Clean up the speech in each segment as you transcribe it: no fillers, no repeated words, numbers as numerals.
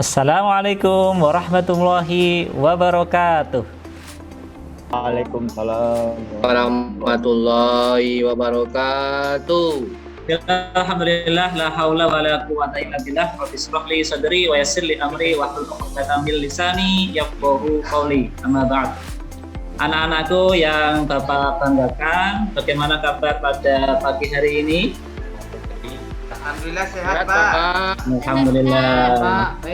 Assalamualaikum warahmatullahi wabarakatuh. Waalaikumsalam. Warahmatullahi wabarakatuh. Alhamdulillah, la haula wa la quwata illa billah. Rabbi shrah li sadri wa yassir li amri wahlul 'uqdatam min lisani yafqahu qawli. Amma ba'd. Anak-anakku yang Bapak banggakan, bagaimana kabar pada pagi hari ini? Alhamdulillah sehat, Pak. Alhamdulillah. Pak.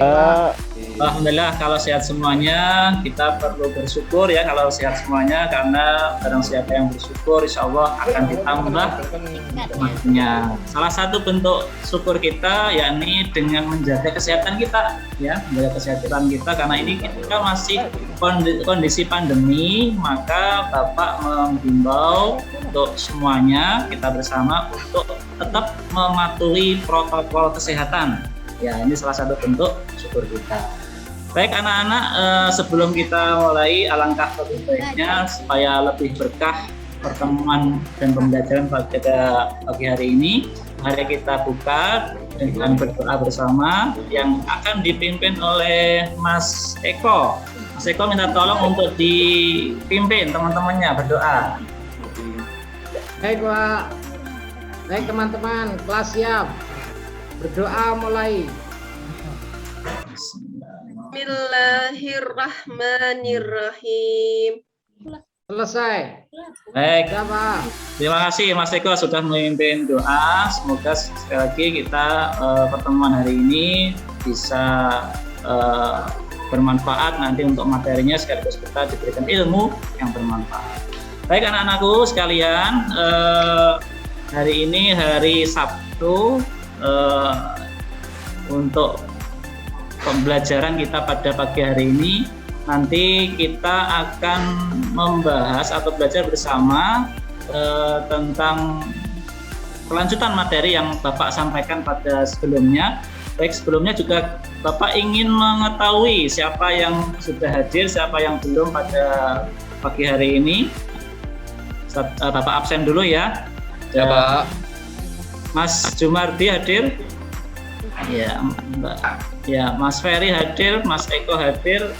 Alhamdulillah kalau sehat semuanya, kita perlu bersyukur ya kalau sehat semuanya, karena barang siapa yang bersyukur insya Allah akan ditambah nikmatnya. Salah satu bentuk syukur kita yakni dengan menjaga kesehatan kita ya, menjaga kesehatan kita, karena ini kita masih kondisi pandemi, maka Bapak menghimbau untuk semuanya kita bersama untuk tetap mematuhi protokol kesehatan. Ya, ini salah satu bentuk syukur kita. Baik anak-anak, sebelum kita mulai, alangkah lebih baiknya supaya lebih berkah pertemuan dan pembelajaran pada pagi hari ini. Mari kita buka dengan berdoa bersama yang akan dipimpin oleh Mas Eko. Mas Eko minta tolong untuk dipimpin teman-temannya berdoa. Baik Pak, baik teman-teman, kelas siap. Berdoa mulai. Bismillahirrahmanirrahim. Selesai. Baik, Siapa? terima kasih Mas Eko sudah memimpin doa. Semoga sekali lagi kita pertemuan hari ini bisa bermanfaat nanti untuk materinya, sekaligus kita diberikan ilmu yang bermanfaat. Baik anak-anakku sekalian, hari ini hari Sabtu. Untuk pembelajaran kita pada pagi hari ini, nanti kita akan membahas atau belajar bersama tentang kelanjutan materi yang Bapak sampaikan pada sebelumnya. Baik, sebelumnya juga Bapak ingin mengetahui siapa yang sudah hadir, siapa yang belum pada pagi hari ini. Bapak absen dulu ya. Ya, Pak. Mas Jumardi hadir? Ya, Mbak. Ya, Mas Ferry hadir, Mas Eko hadir.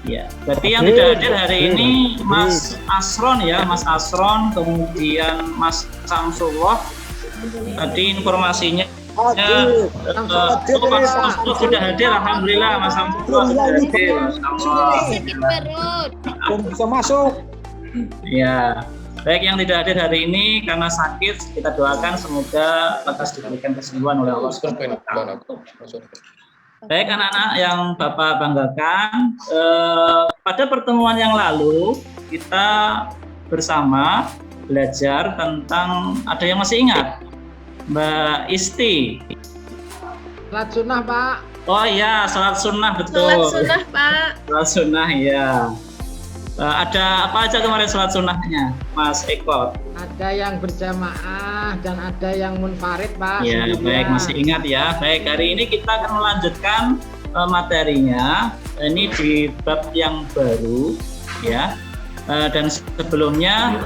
Ya, berarti yang tidak hadir hari ini Mas Asron ya, Mas Asron, kemudian Mas Samsullah. Tadi informasinya Mas Samsullah sudah hadir, alhamdulillah Mas Samsullah sudah hadir. Belum bisa masuk. Ya. Baik, yang tidak hadir hari ini karena sakit, kita doakan semoga lekas diberikan kesembuhan oleh Allah SWT. Baik anak-anak yang Bapak banggakan, pada pertemuan yang lalu kita bersama belajar tentang, ada yang masih ingat? Mbak Isti. Salat sunnah Pak. Oh iya, salat sunnah, betul. Salat sunnah, Pak. Salat sunnah ya. Ada apa aja kemarin salat sunnahnya, Mas Eko? Ada yang berjamaah dan ada yang munfarid Pak. Ya, baik, masih ingat ya. Baik, hari ini kita akan melanjutkan materinya. Ini di bab yang baru ya. Dan sebelumnya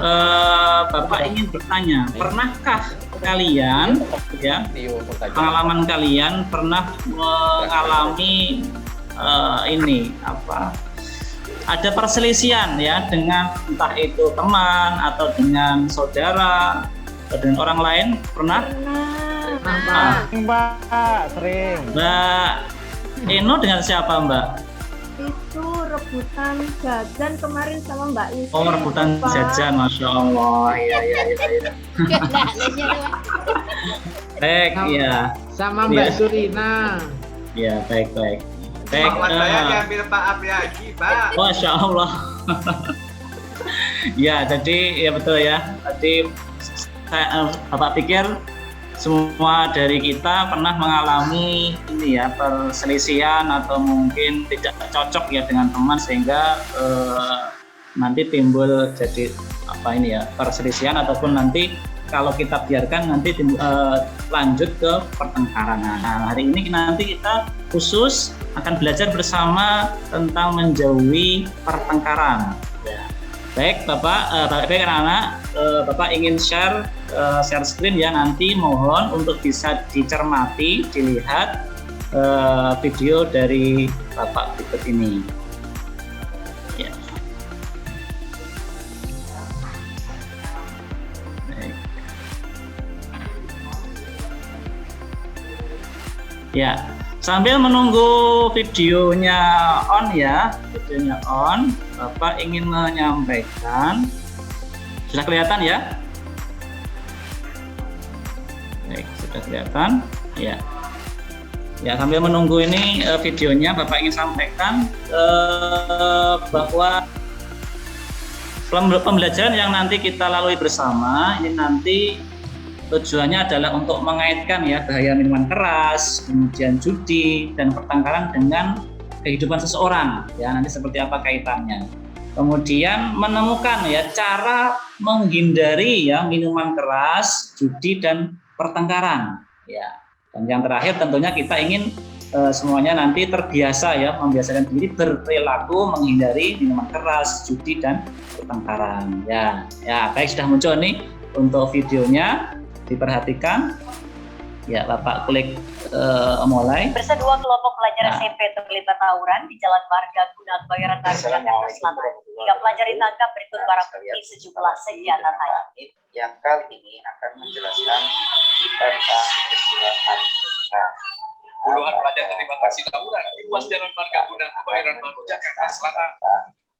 Bapak ingin bertanya, pernahkah kalian ya, pengalaman kalian pernah mengalami ini apa? Ada perselisihan ya dengan entah itu teman atau dengan saudara atau dengan orang lain, pernah? Mbak, sering. Mbak Eno dengan siapa Mbak? Itu rebutan jajan kemarin sama Mbak Isi. Oh, rebutan jajan, Masya Allah. Iya. Baik, ya. Sama Iya. Mbak Surina. Ya, baik. Baik. Muhammad saya diambil Pak Abri lagi, Pak. Masya Allah. Ya, jadi ya betul ya. Tadi Bapak pikir semua dari kita pernah mengalami ini ya, perselisihan atau mungkin tidak cocok ya dengan teman, sehingga nanti timbul jadi apa ini ya, perselisihan, ataupun nanti kalau kita biarkan nanti lanjut ke pertengkaran. Nah, hari ini nanti kita khusus akan belajar bersama tentang menjauhi pertengkaran. Ya. Baik, Bapak, baik anak-anak, Bapak ingin share screen ya, nanti mohon untuk bisa dicermati, dilihat video dari Bapak berikut ini. Ya. Baik. Ya, sambil menunggu videonya on ya, videonya on, Bapak ingin menyampaikan. Sudah kelihatan ya? Baik, sudah kelihatan. Ya. Ya, sambil menunggu ini videonya, Bapak ingin sampaikan bahwa pembelajaran yang nanti kita lalui bersama ini nanti tujuannya adalah untuk mengaitkan ya bahaya minuman keras, kemudian judi dan pertengkaran dengan kehidupan seseorang. Ya, nanti seperti apa kaitannya. Kemudian menemukan ya cara menghindari ya minuman keras, judi dan pertengkaran. Ya. Dan yang terakhir tentunya kita ingin semuanya nanti terbiasa ya, membiasakan diri berperilaku menghindari minuman keras, judi dan pertengkaran. Ya, baik, sudah muncul nih untuk videonya, diperhatikan. Ya, Bapak klik mulai. Dua kelompok pelajar SMP terlibat tawuran di Jalan Marga Guna Bayaran Baru Jakarta Selatan. 3 pelajar ditangkap, berikut barang bukti sejumlah senjata tajam. Yang kali ini akan menjelaskan tentang peristiwa Puluhan pelajar terlibat aksi tawuran di ruas Jalan Marga Guna Bayaran Baru Jakarta Selatan.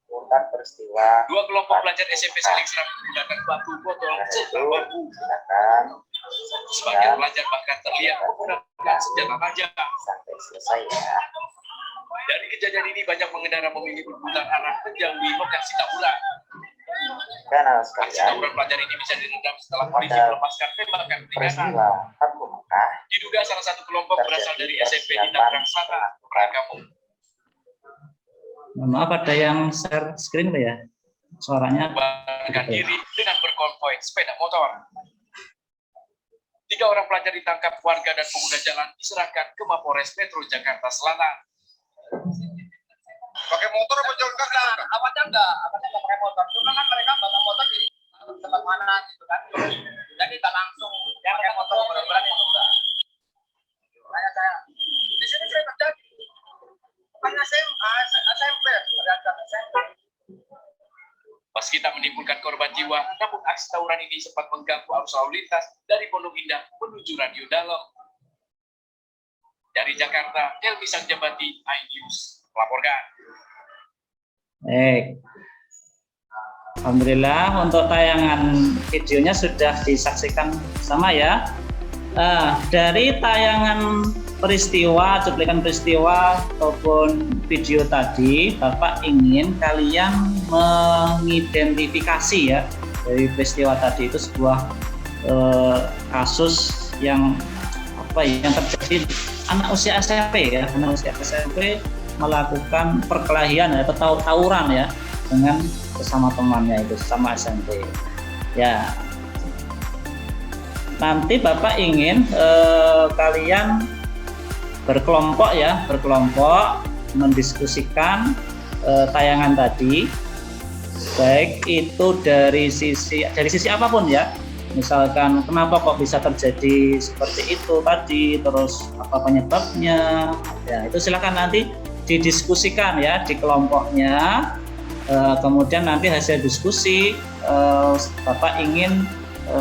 Tentang peristiwa 2 kelompok pelajar SMP saling serang menggunakan batu, botol, serta bambu. silakan Sebagian pelajar bahkan terlihat menggunakan senjata tajam. sampai selesai ya. Dari kejadian ini banyak pengendara memilih berputar arah menjauhi lokasi tawuran. Karena Aksi sekalian tawuran pelajar ini bisa diredam setelah polisi melepaskan tembakan peringatan. peristiwa Fathu Mekah Diduga salah satu kelompok berasal dari SMP di Tangerang Selatan, Rangkamu. Mohon maaf, ada yang share screen Pak ya? Suaranya. Membubarkan diri dengan berkonvoy sepeda motor. 3 orang pelajar ditangkap warga dan pengguna jalan diserahkan ke Mapolres Metro Jakarta Selatan. Pakai motor apa jalan kaki? Awalnya enggak pakai motor. Cuma kan mereka bawa motor di tempat mana gitu kan. Jadi enggak langsung pakai motor berat-berat itu enggak. Makanya saya di sini saya terjadi. Bukan SMP. Pas kita menimbulkan korban jiwa, namun aksi tawuran ini sempat mengganggu arus lalu lintas dari Pondok Indah menuju Radio Dalam. Dari Jakarta, Elmi Sangjabati, iNews melaporkan. Baik. Alhamdulillah untuk tayangan videonya sudah disaksikan sama ya. Dari tayangan peristiwa, cuplikan peristiwa ataupun video tadi, Bapak ingin kalian mengidentifikasi ya dari peristiwa tadi itu sebuah kasus yang yang terjadi anak usia SMP ya, anak usia SMP melakukan perkelahian atau tawuran ya dengan sesama temannya itu sesama SMP ya. Nanti Bapak ingin kalian berkelompok mendiskusikan tayangan tadi, baik itu dari sisi apapun ya. Misalkan kenapa kok bisa terjadi seperti itu tadi, terus apa penyebabnya, ya itu silakan nanti didiskusikan ya di kelompoknya. Kemudian nanti hasil diskusi Bapak ingin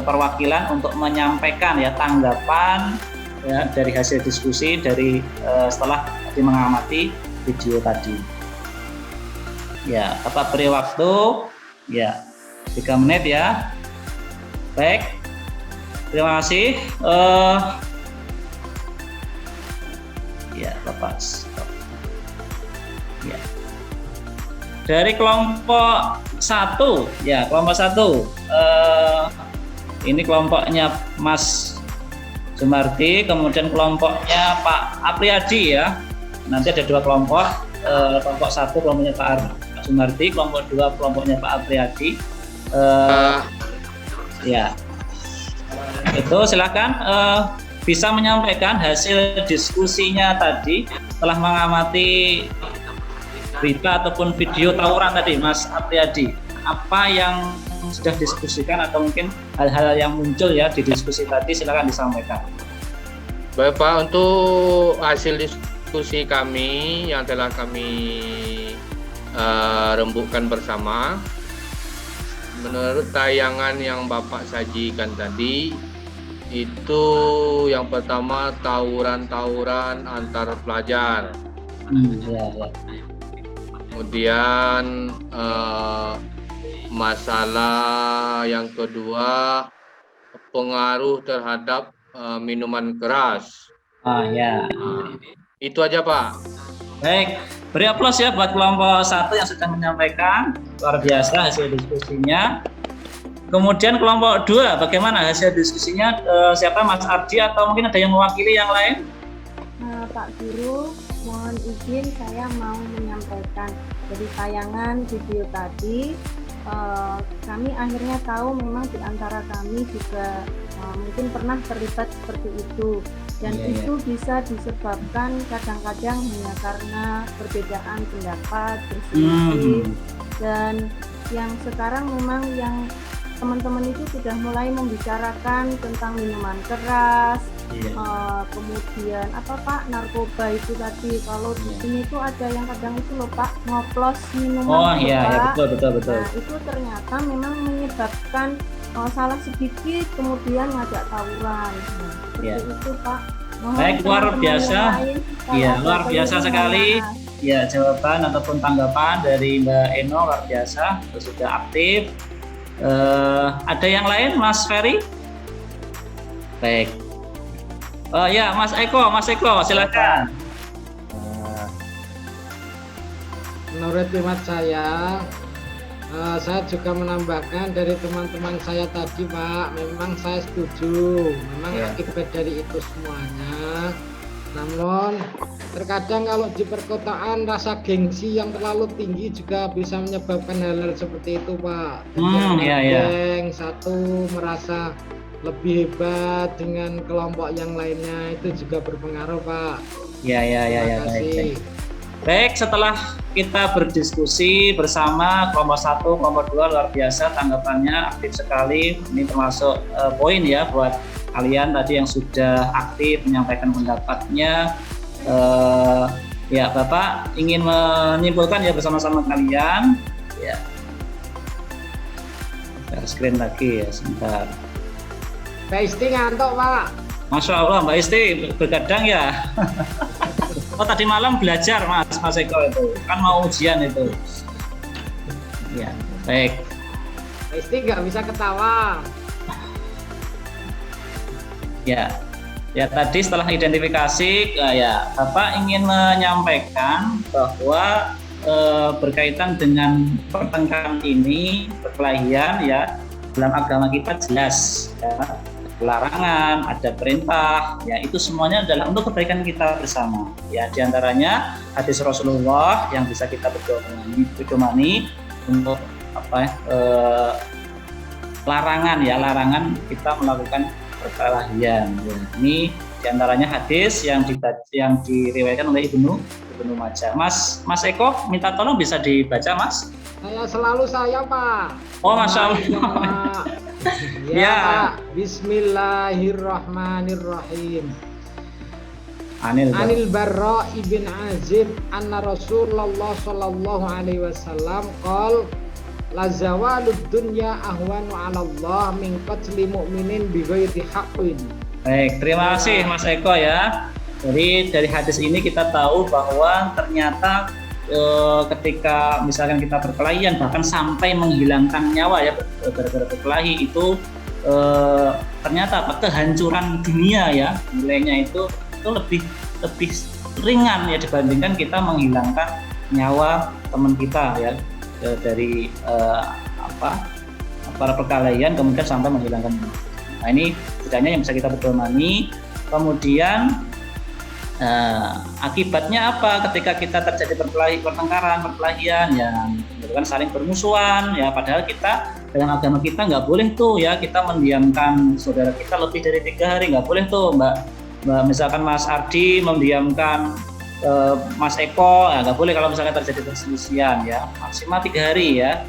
perwakilan untuk menyampaikan ya tanggapan ya dari hasil diskusi dari setelah mengamati video tadi. Ya, Bapak beri waktu ya 3 menit ya. Baik, terima kasih. Ya, Bapak stop. Ya. Dari kelompok 1 ya, kelompok 1 ini kelompoknya Mas Jumardi, kemudian kelompoknya Pak Apriyadi ya. Nanti ada 2 kelompok, kelompok 1 kelompoknya Pak Jumardi, kelompok 2 kelompoknya Pak Apriyadi. Ya, itu silakan bisa menyampaikan hasil diskusinya tadi setelah mengamati berita ataupun video tawuran tadi, Mas Apriyadi. Apa yang sudah diskusikan atau mungkin hal-hal yang muncul ya di diskusi tadi, silakan disampaikan. Baik Pak, untuk hasil diskusi kami yang telah kami rembukkan bersama, menurut tayangan yang Bapak sajikan tadi, itu yang pertama tawuran-tawuran antar pelajar. Kemudian masalah yang kedua, pengaruh terhadap minuman keras. Ya. Itu aja Pak. Baik, beri aplaus ya buat kelompok 1 yang sudah menyampaikan. Luar biasa hasil diskusinya. Kemudian kelompok 2, bagaimana hasil diskusinya? Siapa, Mas Ardi atau mungkin ada yang mewakili yang lain? Pak Guru, mohon izin saya mau menyampaikan dari tayangan video tadi. Kami akhirnya tahu memang di antara kami juga mungkin pernah terlibat seperti itu, dan itu bisa disebabkan kadang-kadang hanya karena perbedaan pendapat, berselisih, dan yang sekarang memang yang teman-teman itu sudah mulai membicarakan tentang minuman keras, kemudian apa Pak, narkoba itu tadi. Kalau di sini itu ada yang kadang itu loh Pak, ngoplos minuman. Betul. Nah itu ternyata memang menyebabkan salah sedikit kemudian ngajak tawuran. Seperti itu Pak. Baik, luar biasa. Iya, luar biasa sekali. Ya, jawaban ataupun tanggapan dari Mbak Eno luar biasa, sudah aktif. Ada yang lain, Mas Ferry? Baik. Ya, Mas Eko, silakan. Menurut hemat saya juga menambahkan dari teman-teman saya tadi Pak, memang saya setuju, memang akibat dari itu semuanya. Namun terkadang kalau di perkotaan rasa gengsi yang terlalu tinggi juga bisa menyebabkan hal-hal seperti itu Pak. Geng satu merasa lebih hebat dengan kelompok yang lainnya, itu juga berpengaruh Pak. Terima kasih. Baik, setelah kita berdiskusi bersama kelompok 1, kelompok 2, luar biasa tanggapannya, aktif sekali. Ini termasuk poin ya buat kalian tadi yang sudah aktif menyampaikan pendapatnya. Ya, Bapak ingin menyimpulkan ya bersama-sama kalian. Ya. Share screen lagi ya, sebentar. Mbak Isti ngantuk Pak. Masya Allah, Mbak Isti bergadang ya. Oh, tadi malam belajar Mas Eko itu, kan mau ujian itu. Ya, baik. Mbak Isti nggak bisa ketawa. Ya tadi setelah identifikasi, ya Bapak ingin menyampaikan bahwa berkaitan dengan pertengkaran ini, perkelahian ya, dalam agama kita jelas ya, larangan, ada perintah, ya itu semuanya adalah untuk kebaikan kita bersama. Ya diantaranya hadis Rasulullah yang bisa kita pedomani untuk larangan kita melakukan perkelahian. Ya, ini diantaranya hadis yang diriwayatkan oleh Ibnu Majah. Mas Eko minta tolong bisa dibaca Mas. Saya Pak. Oh Masya Allah. Ya. Bismillahirrahmanirrahim. Anil Barra ibn Azib anna Rasulullah sallallahu alaihi wasallam qol la zawalud dunya ahwanu 'ala Allah min qatli mu'minin bi ghairi haqqin. Baik, terima kasih Mas Eko ya. Jadi dari hadis ini kita tahu bahwa ternyata ketika misalkan kita berkelahian bahkan sampai menghilangkan nyawa ya gara-gara berkelahi itu ternyata kehancuran dunia ya nilainya itu lebih ringan ya dibandingkan kita menghilangkan nyawa teman kita ya dari para perkelahian kemudian sampai menghilangkan nyawa. Nah ini bedanya yang bisa kita pedomani. Kemudian akibatnya apa ketika kita terjadi perkelahian yang menyebabkan saling bermusuhan ya, padahal kita dalam agama kita nggak boleh tuh ya kita mendiamkan saudara kita lebih dari 3 hari, nggak boleh tuh Mbak misalkan Mas Ardi mendiamkan Mas Eko, nggak boleh kalau misalkan terjadi perselisihan ya, maksimal 3 hari ya.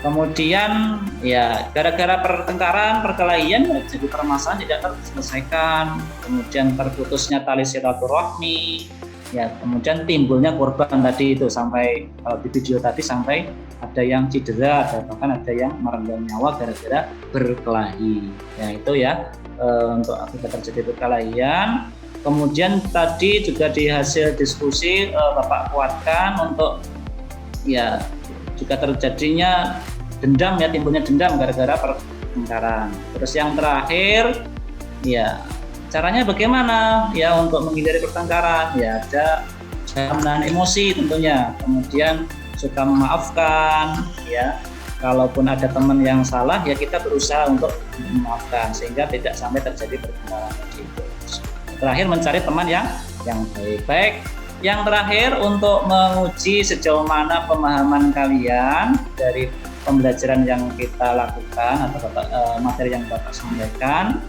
Kemudian ya gara-gara pertengkaran, perkelahian jadi permasalahan tidak terselesaikan, kemudian terputusnya tali silaturahmi, ya kemudian timbulnya korban tadi itu sampai di video tadi sampai ada yang cedera, bahkan ada yang merenggang nyawa gara-gara berkelahi. Ya itu ya untuk akibat terjadi perkelahian. Kemudian tadi juga di hasil diskusi Bapak kuatkan untuk ya juga terjadinya dendam ya, timbulnya dendam gara-gara pertengkaran. Terus yang terakhir ya caranya bagaimana ya untuk menghindari pertengkaran, ya ada menahan emosi tentunya, kemudian suka memaafkan ya, kalaupun ada teman yang salah ya kita berusaha untuk memaafkan sehingga tidak sampai terjadi pertengkaran gitu. Terakhir mencari teman yang baik. Yang terakhir untuk menguji sejauh mana pemahaman kalian dari pembelajaran yang kita lakukan atau materi yang Bapak sampaikan.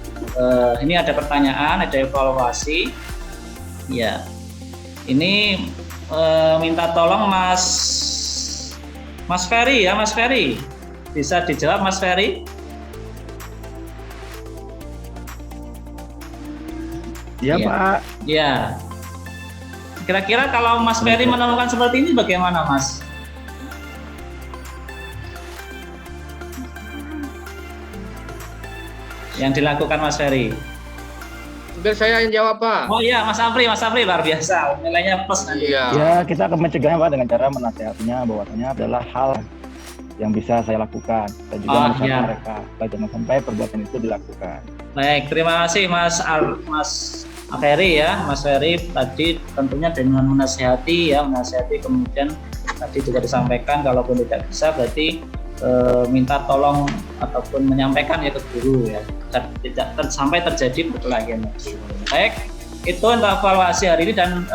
Ini ada pertanyaan, ada evaluasi. Ya, ini minta tolong Mas Ferry ya, Mas Ferry. Bisa dijawab Mas Ferry? Iya ya, Pak. Ya. Kira-kira kalau Mas Ferry menemukan seperti ini bagaimana Mas? Yang dilakukan Mas Ferry? Biar saya yang jawab Pak. Oh iya Mas Afri luar biasa, nilainya plus nanti. Iya. Ya kita akan mencegahnya Pak dengan cara menasihatinya bahwasanya adalah hal yang bisa saya lakukan dan juga menasihati mereka supaya jangan sampai perbuatan itu dilakukan. Baik, terima kasih Mas Ferry ya, Mas Ferry tadi tentunya dengan menasihati kemudian tadi juga disampaikan kalaupun tidak bisa berarti minta tolong ataupun menyampaikan ya ke guru ya, tidak sampai terjadi perkelahian. Baik, itu untuk evaluasi hari ini dan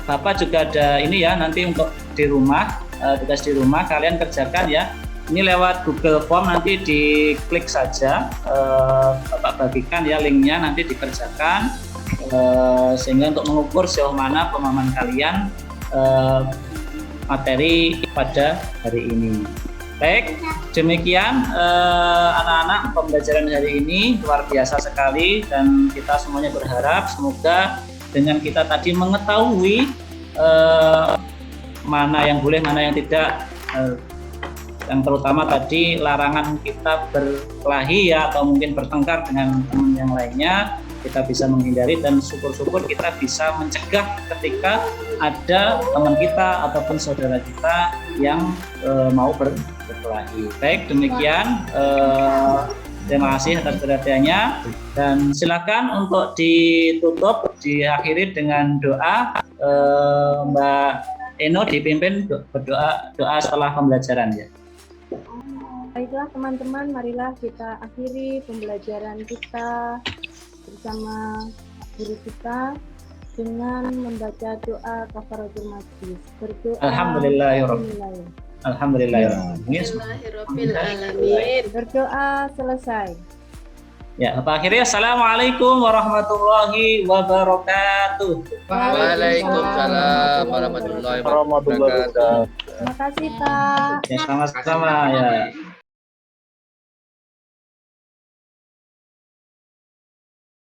Bapak juga ada ini ya nanti untuk di rumah, tugas di rumah kalian kerjakan ya. Ini lewat Google Form nanti diklik saja, Bapak bagikan ya linknya nanti dikerjakan sehingga untuk mengukur sejauh mana pemahaman kalian materi pada hari ini. Baik, demikian anak-anak pembelajaran hari ini luar biasa sekali dan kita semuanya berharap semoga dengan kita tadi mengetahui mana yang boleh, mana yang tidak. Yang terutama tadi larangan kita berkelahi ya atau mungkin bertengkar dengan teman yang lainnya kita bisa menghindari dan syukur-syukur kita bisa mencegah ketika ada teman kita ataupun saudara kita yang mau berkelahi. Baik, demikian terima kasih atas perhatiannya dan silakan untuk ditutup diakhiri dengan doa. Mbak Eno dipimpin doa setelah pembelajaran ya. Baiklah teman-teman, marilah kita akhiri pembelajaran kita bersama guru kita dengan membaca doa kafaratul majlis. Berdoa. Alhamdulillahirabbil Berdoa selesai. Ya, akhirnya assalamualaikum warahmatullahi wabarakatuh. Waalaikumsalam warahmatullahi wabarakatuh. Terima kasih Pak. Ya, sama-sama ya.